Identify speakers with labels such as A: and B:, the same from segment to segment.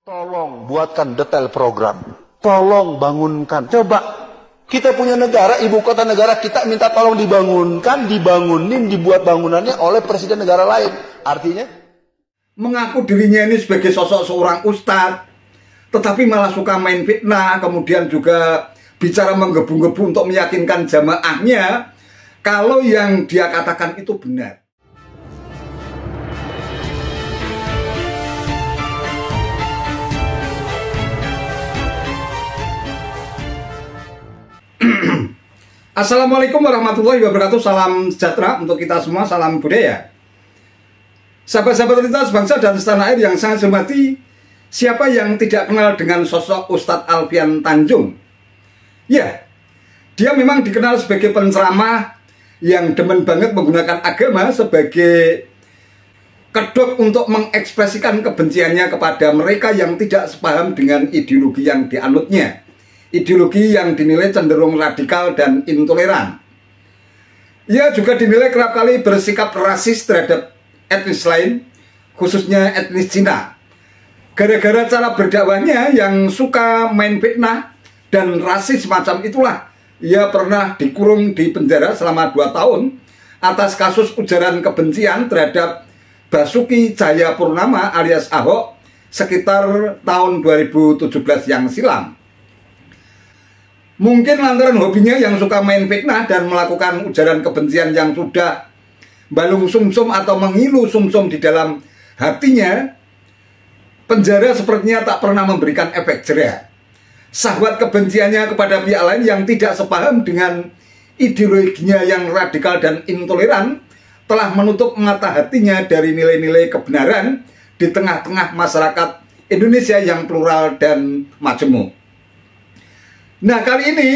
A: Tolong buatkan detail program. Tolong bangunkan. Coba, kita punya negara, ibu kota negara kita minta tolong dibangunkan, dibangunin, dibuat bangunannya oleh presiden negara lain. Artinya?
B: Mengaku dirinya ini sebagai sosok seorang ustadz, tetapi malah suka main fitnah, kemudian juga bicara menggebu-gebu untuk meyakinkan jamaahnya kalau yang dia katakan itu benar. Assalamualaikum warahmatullahi wabarakatuh. Salam sejahtera untuk kita semua, salam budaya. Sahabat-sahabat lintas bangsa dan setanah air yang sangat saya hormati, siapa yang tidak kenal dengan sosok Ustadz Alfian Tanjung? Ya, dia memang dikenal sebagai penceramah yang demen banget menggunakan agama sebagai kedok untuk mengekspresikan kebenciannya kepada mereka yang tidak sepaham dengan ideologi yang dianutnya. Ideologi yang dinilai cenderung radikal dan intoleran. Ia juga dinilai kerap kali bersikap rasis terhadap etnis lain, khususnya etnis Cina. Gara-gara cara berdakwahnya yang suka main fitnah dan rasis semacam itulah, ia pernah dikurung di penjara selama 2 tahun atas kasus ujaran kebencian terhadap Basuki Cahayapurnama alias Ahok sekitar tahun 2017 yang silam. Mungkin lantaran hobinya yang suka main fitnah dan melakukan ujaran kebencian yang sudah balung sumsum atau mengilu sumsum di dalam hatinya, penjara sepertinya tak pernah memberikan efek jera. Syahwat kebenciannya kepada pihak lain yang tidak sepaham dengan ideologinya yang radikal dan intoleran telah menutup mata hatinya dari nilai-nilai kebenaran di tengah-tengah masyarakat Indonesia yang plural dan majemuk. Nah, kali ini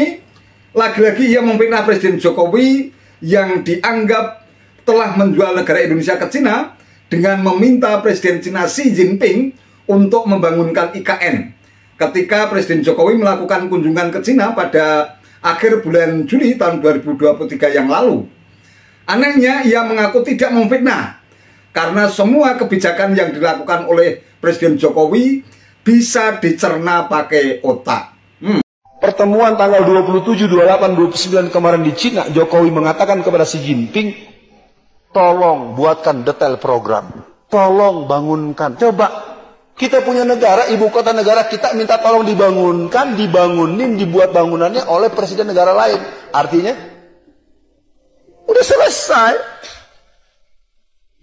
B: lagi-lagi ia memfitnah Presiden Jokowi yang dianggap telah menjual negara Indonesia ke Cina dengan meminta Presiden Cina Xi Jinping untuk membangunkan IKN ketika Presiden Jokowi melakukan kunjungan ke Cina pada akhir bulan Juli tahun 2023 yang lalu. Anehnya, ia mengaku tidak memfitnah karena semua kebijakan yang dilakukan oleh Presiden Jokowi bisa dicerna pakai otak.
A: Pertemuan tanggal 27, 28, 29 kemarin di Cina, Jokowi mengatakan kepada Xi Jinping, tolong buatkan detail program. Tolong bangunkan. Coba, kita punya negara, ibu kota negara kita minta tolong dibangunkan, dibangunin, dibuat bangunannya oleh presiden negara lain. Artinya, udah selesai.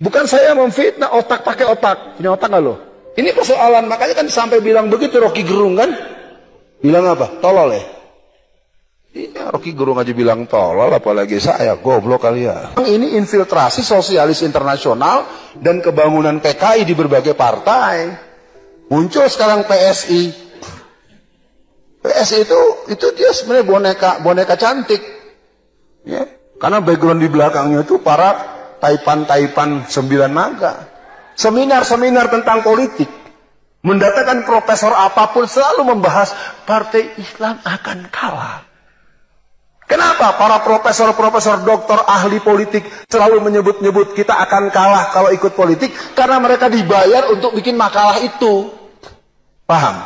A: Bukan saya memfitnah, otak pakai otak. Punya otak nggak lo? Ini persoalan, makanya kan sampai bilang begitu Rocky Gerung kan? Bilang apa? Tolol ya? Iya, Rocky Gerung aja bilang tolol, apalagi saya, goblok kali ya. Ini infiltrasi sosialis internasional dan kebangunan PKI di berbagai partai. Muncul sekarang PSI. PSI itu dia sebenarnya boneka cantik. Ya, karena background di belakangnya itu para taipan-taipan 9 naga. Seminar-seminar tentang politik. Mendatangkan profesor apapun selalu membahas partai Islam akan kalah. Kenapa para profesor-profesor doktor ahli politik selalu menyebut-nyebut kita akan kalah kalau ikut politik? Karena mereka dibayar untuk bikin makalah itu. Paham?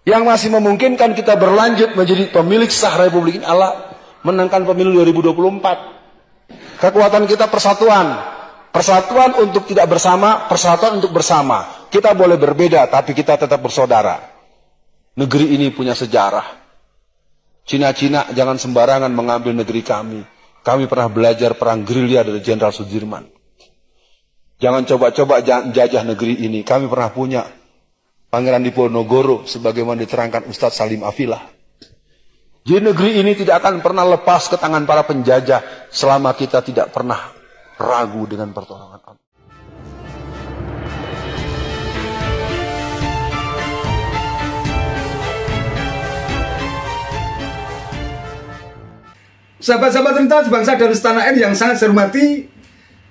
A: Yang masih memungkinkan kita berlanjut menjadi pemilik sah Republik ini adalah menangkan pemilu 2024. Kekuatan kita persatuan. Persatuan untuk tidak bersama, persatuan untuk bersama. Kita boleh berbeda, tapi kita tetap bersaudara. Negeri ini punya sejarah. Cina-Cina jangan sembarangan mengambil negeri kami. Kami pernah belajar perang gerilya dari Jenderal Sudirman. Jangan coba-coba jajah negeri ini. Kami pernah punya Pangeran Diponegoro, sebagaimana diterangkan Ustadz Salim Afilah. Jadi negeri ini tidak akan pernah lepas ke tangan para penjajah selama kita tidak pernah ragu dengan pertolongan Allah.
B: Sahabat-sahabat lintas bangsa dan setanah air yang sangat saya hormati,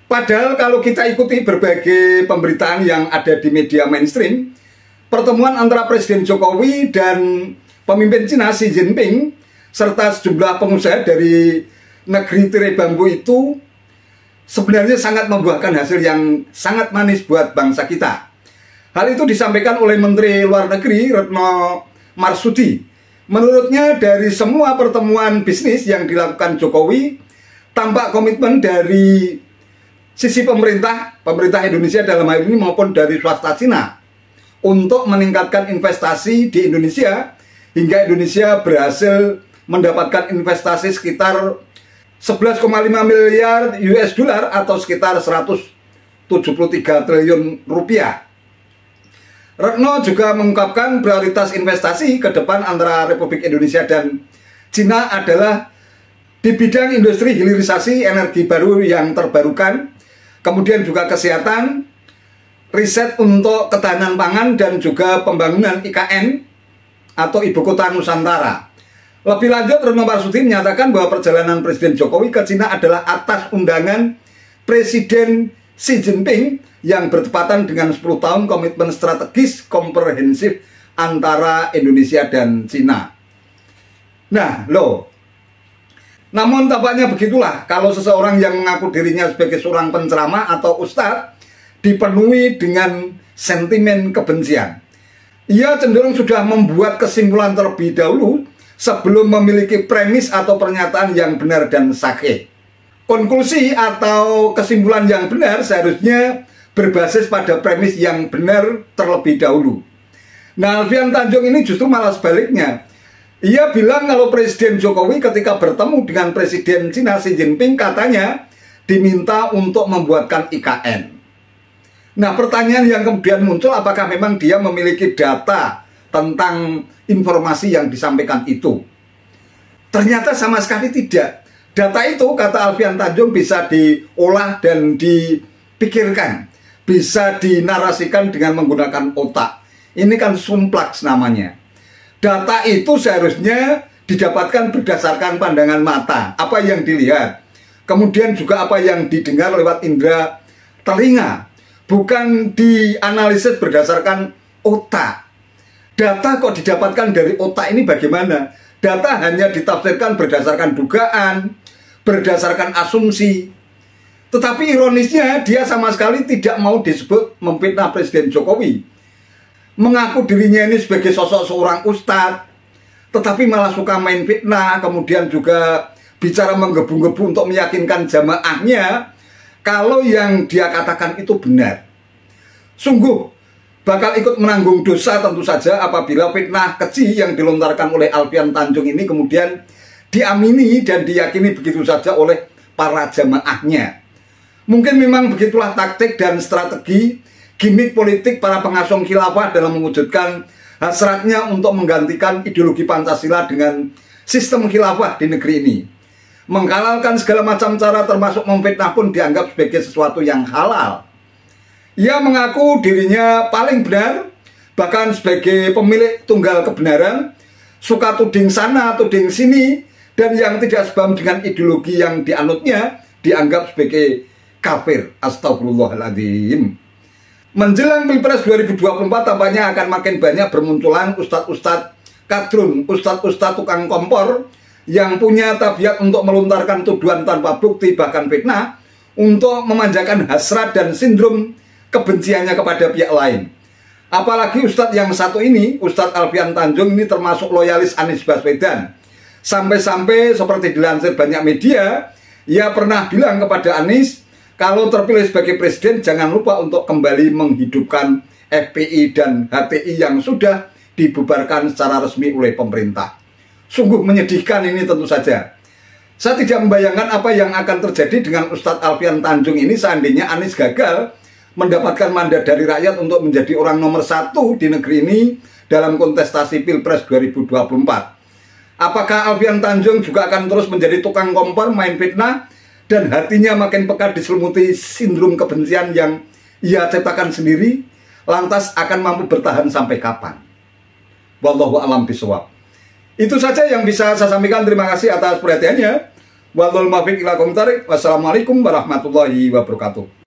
B: padahal kalau kita ikuti berbagai pemberitaan yang ada di media mainstream, pertemuan antara Presiden Jokowi dan pemimpin Cina Xi Jinping serta sejumlah pengusaha dari negeri tirai bambu itu sebenarnya sangat membuahkan hasil yang sangat manis buat bangsa kita. Hal itu disampaikan oleh Menteri Luar Negeri Retno Marsudi. Menurutnya dari semua pertemuan bisnis yang dilakukan Jokowi, tampak komitmen dari sisi pemerintah Indonesia dalam hal ini maupun dari swasta Cina untuk meningkatkan investasi di Indonesia hingga Indonesia berhasil mendapatkan investasi sekitar 11,5 miliar US dollar atau sekitar 173 triliun rupiah. Retno juga mengungkapkan prioritas investasi ke depan antara Republik Indonesia dan Cina adalah di bidang industri hilirisasi energi baru yang terbarukan, kemudian juga kesehatan, riset untuk ketahanan pangan, dan juga pembangunan IKN atau Ibu Kota Nusantara. Lebih lanjut, Retno Marsudi menyatakan bahwa perjalanan Presiden Jokowi ke Cina adalah atas undangan Presiden Xi Jinping yang bertepatan dengan 10 tahun komitmen strategis komprehensif antara Indonesia dan Cina. Nah, namun tampaknya begitulah kalau seseorang yang mengaku dirinya sebagai seorang penceramah atau ustadz dipenuhi dengan sentimen kebencian. Ia cenderung sudah membuat kesimpulan terlebih dahulu sebelum memiliki premis atau pernyataan yang benar dan sahih. Konklusi atau kesimpulan yang benar seharusnya berbasis pada premis yang benar terlebih dahulu. Nah, Alfian Tanjung ini justru malah sebaliknya. Ia bilang kalau Presiden Jokowi ketika bertemu dengan Presiden Cina Xi Jinping katanya diminta untuk membuatkan IKN. Nah, pertanyaan yang kemudian muncul, apakah memang dia memiliki data tentang informasi yang disampaikan itu? Ternyata sama sekali tidak. Data itu, kata Alfian Tanjung, bisa diolah dan dipikirkan, bisa dinarasikan dengan menggunakan otak. Ini kan sumplaks namanya. Data itu seharusnya didapatkan berdasarkan pandangan mata, apa yang dilihat, kemudian juga apa yang didengar lewat indera telinga, bukan dianalisis berdasarkan otak. Data kok didapatkan dari otak ini bagaimana? Data hanya ditafsirkan berdasarkan dugaan, berdasarkan asumsi. Tetapi ironisnya dia sama sekali tidak mau disebut memfitnah Presiden Jokowi. Mengaku dirinya ini sebagai sosok seorang ustadz, tetapi malah suka main fitnah, kemudian juga bicara menggebu-gebu untuk meyakinkan jamaahnya kalau yang dia katakan itu benar. Sungguh bakal ikut menanggung dosa tentu saja apabila fitnah keji yang dilontarkan oleh Alfian Tanjung ini kemudian diamini dan diyakini begitu saja oleh para jamaahnya. Mungkin memang begitulah taktik dan strategi gimmick politik para pengasong khilafah dalam mewujudkan hasratnya untuk menggantikan ideologi Pancasila dengan sistem khilafah di negeri ini. Menghalalkan segala macam cara termasuk memfitnah pun dianggap sebagai sesuatu yang halal. Ia mengaku dirinya paling benar, bahkan sebagai pemilik tunggal kebenaran, suka tuding sana, tuding sini, dan yang tidak sebam dengan ideologi yang dianutnya dianggap sebagai kafir. Astagfirullahaladzim. Menjelang Pilpres 2024 tampaknya akan makin banyak bermunculan ustadz-ustadz kadrun, ustadz-ustadz tukang kompor yang punya tabiat untuk melontarkan tuduhan tanpa bukti bahkan fitnah untuk memanjakan hasrat dan sindrom kebenciannya kepada pihak lain. Apalagi ustadz yang satu ini, Ustadz Alfian Tanjung ini termasuk loyalis Anies Baswedan. Sampai-sampai seperti dilansir banyak media, ia pernah bilang kepada Anies, kalau terpilih sebagai presiden jangan lupa untuk kembali menghidupkan FPI dan HTI yang sudah dibubarkan secara resmi oleh pemerintah. Sungguh menyedihkan ini tentu saja. Saya tidak membayangkan apa yang akan terjadi dengan Ustadz Alfian Tanjung ini seandainya Anies gagal mendapatkan mandat dari rakyat untuk menjadi orang nomor 1 di negeri ini dalam kontestasi Pilpres 2024. Apakah Alfian Tanjung juga akan terus menjadi tukang kompor, main fitnah, dan hatinya makin pekat diselimuti sindrom kebencian yang ia ciptakan sendiri, lantas akan mampu bertahan sampai kapan? Wallahu a'lam bishawab. Itu saja yang bisa saya sampaikan. Terima kasih atas perhatiannya. Wassalamualaikum warahmatullahi wabarakatuh.